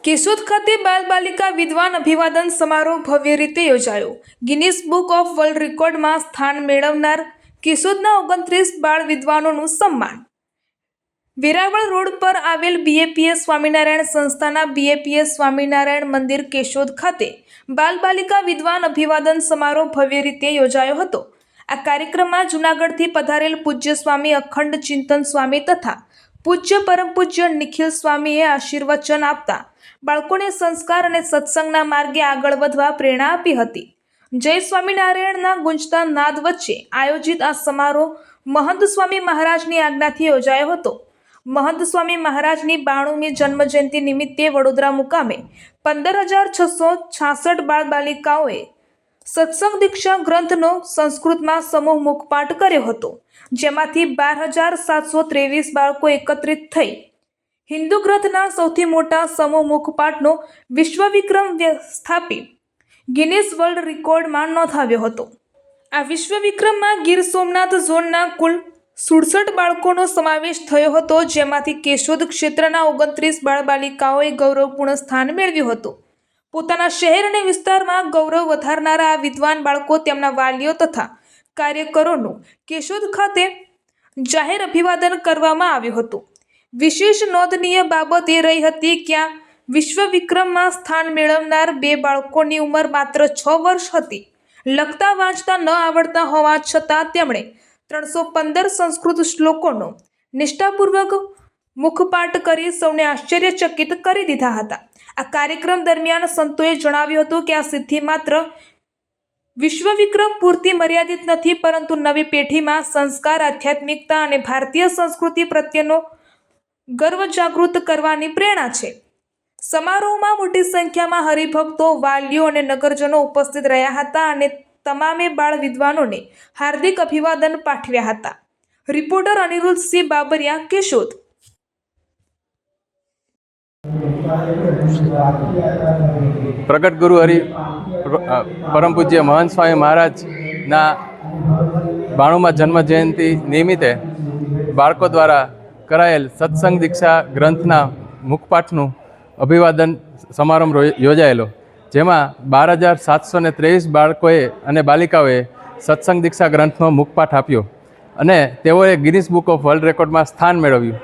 કેશોદ ખાતે બાલ બાલિકા વિદ્વાન અભિવાદન સમારોહ ભવ્ય રીતે યોજાયો। ગિનીસ બુક ઓફ વર્લ્ડ રેકોર્ડમાં સ્થાન મેળવનાર કેશોદના 29 બાળ વિદ્વાનોનું સન્માન। વેરાવળ રોડ પર આવેલ બીએપીએસ સ્વામિનારાયણ સંસ્થાના બીએપીએસ સ્વામિનારાયણ મંદિર કેશોદ ખાતે બાલ બાલિકા વિદ્વાન અભિવાદન સમારોહ ભવ્ય રીતે યોજાયો હતો। આ કાર્યક્રમમાં જૂનાગઢથી પધારેલ પૂજ્ય સ્વામી અખંડ ચિંતન સ્વામી તથા પૂજ્ય પરમ પૂજ્ય નિખિલ સ્વામીએ આશીર્વચન આપતા બાળકોને સંસ્કાર અને સત્સંગના માર્ગે આગળ વધવા પ્રેરણા આપી હતી। જય સ્વામિનારાયણના ગુંજતા નાદ વચ્ચે આયોજિત આ સમારોહ મહંત સ્વામી મહારાજની આજ્ઞાથી યોજાયો હતો। મહંત સ્વામી મહારાજની 92મી જન્મજયંતિ નિમિત્તે વડોદરા મુકામે 15,666 બાળ બાલિકાઓએ સત્સંગ દીક્ષા ગ્રંથનો સંસ્કૃતમાં સમૂહ મુખપાઠ કર્યો હતો, જેમાંથી 12,723 બાળકો એકત્રિત થઈ હિન્દુ ગ્રંથના સૌથી મોટા સમૂહ મુખપાઠનો વિશ્વ વિક્રમ સ્થાપી ગિનીસ વર્લ્ડ રેકોર્ડમાં નોંધાવ્યો હતો। આ વિશ્વ વિક્રમમાં ગીર સોમનાથ ઝોનના કુલ 67 બાળકોનો સમાવેશ થયો હતો, જેમાંથી કેશોદ ક્ષેત્રના 29 બાળ બાલિકાઓએ ગૌરવપૂર્ણ સ્થાન મેળવ્યું હતું। પોતાના શહેર અને વિસ્તારમાં ગૌરવ વધારનારા આ વિદ્વાન બાળકો તેમના વાલીઓ તથા કાર્યકરોનું કેશોદ ખાતે જાહેર અભિવાદન કરવામાં આવ્યું હતું। વિશેષ નોંધનીય બાબત એ રહી હતી કે આ વિશ્વ વિક્રમમાં સ્થાન મેળવનાર 2 બાળકોની ઉંમર માત્ર 6 વર્ષ હતી। લખતા વાંચતા ન આવડતા હોવા છતાં તેમણે 315 સંસ્કૃત શ્લોકોનો નિષ્ઠાપૂર્વક મુખપાઠ કરી સૌને આશ્ચર્યચકિત કરી દીધા હતા। આ કાર્યક્રમ દરમિયાન સંતોએ જણાવ્યું હતું કે આ સિદ્ધિ માત્ર વિશ્વ વિક્રમ પૂરતી મર્યાદિત નથી, પરંતુ નવી પેઢીમાં સંસ્કાર, આધ્યાત્મિકતા અને ભારતીય સંસ્કૃતિ પ્રત્યેનો ગર્વ જાગૃત કરવાની પ્રેરણા છે। સમારોહમાં મોટી સંખ્યામાં હરિભક્તો, વાલીઓ અને નગરજનો ઉપસ્થિત રહ્યા હતા અને તમામે બાળ વિદ્વાનોને હાર્દિક અભિવાદન પાઠવ્યા હતા। રિપોર્ટર અનિરુદ્ધસિંહ બાબરિયા, કેશોદ। પ્રગટ ગુરુ હરિ પરમ પૂજ્ય મહંત સ્વામી મહારાજના 92મા જન્મ જયંતિ નિમિત્તે બાળકો દ્વારા કરાયેલ સત્સંગ દીક્ષા ગ્રંથના મુખપાઠનું અભિવાદન સમારંભ યોજાયેલો, જેમાં 12,723 બાળકોએ અને બાલિકાઓએ સત્સંગ દીક્ષા ગ્રંથનો મુખપાઠ આપ્યો અને તેઓએ ગિનીસ બુક ઓફ વર્લ્ડ રેકોર્ડમાં સ્થાન મેળવ્યું।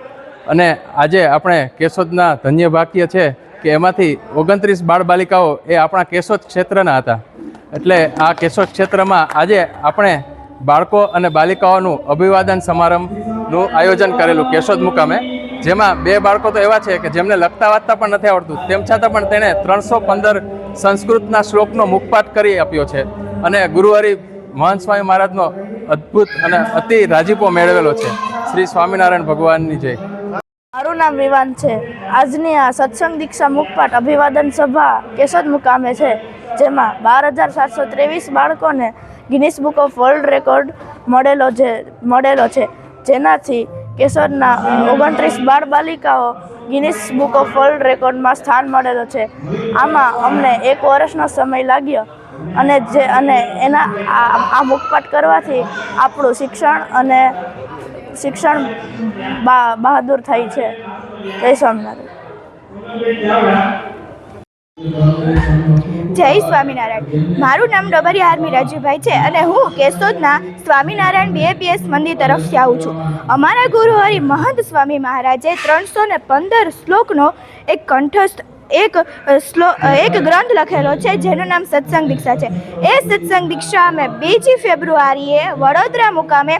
અને આજે આપણે કેશોદના ધન્ય ભાગ્ય છે કે એમાંથી 29 બાળ બાલિકાઓ એ આપણા કેશોદ ક્ષેત્રના હતા। એટલે આ કેશોદ ક્ષેત્રમાં આજે આપણે બાળકો અને બાલિકાઓનું અભિવાદન સમારંભનું આયોજન કરેલું કેશોદ મુકામે, જેમાં 2 બાળકો તો એવા છે કે જેમને લખતા વાંચતા પણ નથી આવડતું, તેમ છતાં પણ તેણે 315 સંસ્કૃતના શ્લોકનો મુખપાઠ કરી આપ્યો છે અને ગુરુહરિ મહંત સ્વામી મહારાજનો અદ્ભુત અને અતિ રાજીપો મેળવેલો છે। શ્રી સ્વામિનારાયણ ભગવાનની જય। મારું નામ વિવાન છે। આજની આ સત્સંગ દીક્ષા મુખપાઠ અભિવાદન સભા કેશોદ મુકામે છે, જેમાં 12,723 બાળકોને Guinness book of world record મળેલો છે, જેનાથી કેશોદના 29 બાળ બાલિકાઓ ગિનીસ બુક ઓફ વર્લ્ડ રેકોર્ડમાં સ્થાન મળેલો છે। આમાં અમને 1 વર્ષનો સમય લાગ્યો અને એના આ મુખપાઠ કરવાથી આપણું શિક્ષણ બહાદુર થાય છે। જય સ્વામિનારાયણ। જય સ્વામિનારાયણ। મારું નામ ડબરિયા આર્મી રાજુભાઈ છે અને હું કેશોદના સ્વામિનારાયણ બીએપીએસ મંદિર તરફથી આવું છું। અમારા ગુરુ હરિ મહંત સ્વામી મહારાજે 315 શ્લોકનો એક ગ્રંથ લખેલો છે, જેનું નામ સત્સંગ દીક્ષા છે। એ સત્સંગ દીક્ષા અમે 2 ફેબ્રુઆરીએ વડોદરા મુકામે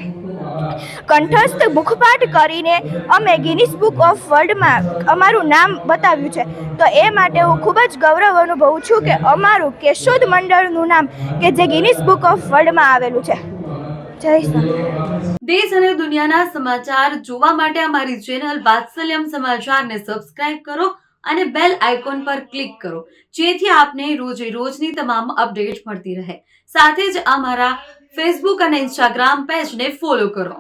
કંઠસ્થ મુખપાઠ કરીને અમે ગિનીસ બુક ઓફ વર્લ્ડમાં અમારું નામ બતાવ્યું છે। તો એ માટે હું ખૂબ જ ગૌરવ અનુભવું છું કે અમારું કેશોદ મંડળનું નામ કે જે ગિનીસ બુક ઓફ વર્લ્ડમાં આવેલું છે। જય સ્વામિનારાયણ। દેશ અને દુનિયાના સમાચાર જોવા માટે અમારી ચેનલ વાત્સલ્યમ સમાચારને સબસ્ક્રાઇબ કરો અને બેલ આઇકોન પર ક્લિક કરો, જેથી આપને રોજે રોજની તમામ અપડેટ મળતી રહે। સાથે જ અમારા ફેસબુક અને ઇન્સ્ટાગ્રામ પેજને ફોલો કરો।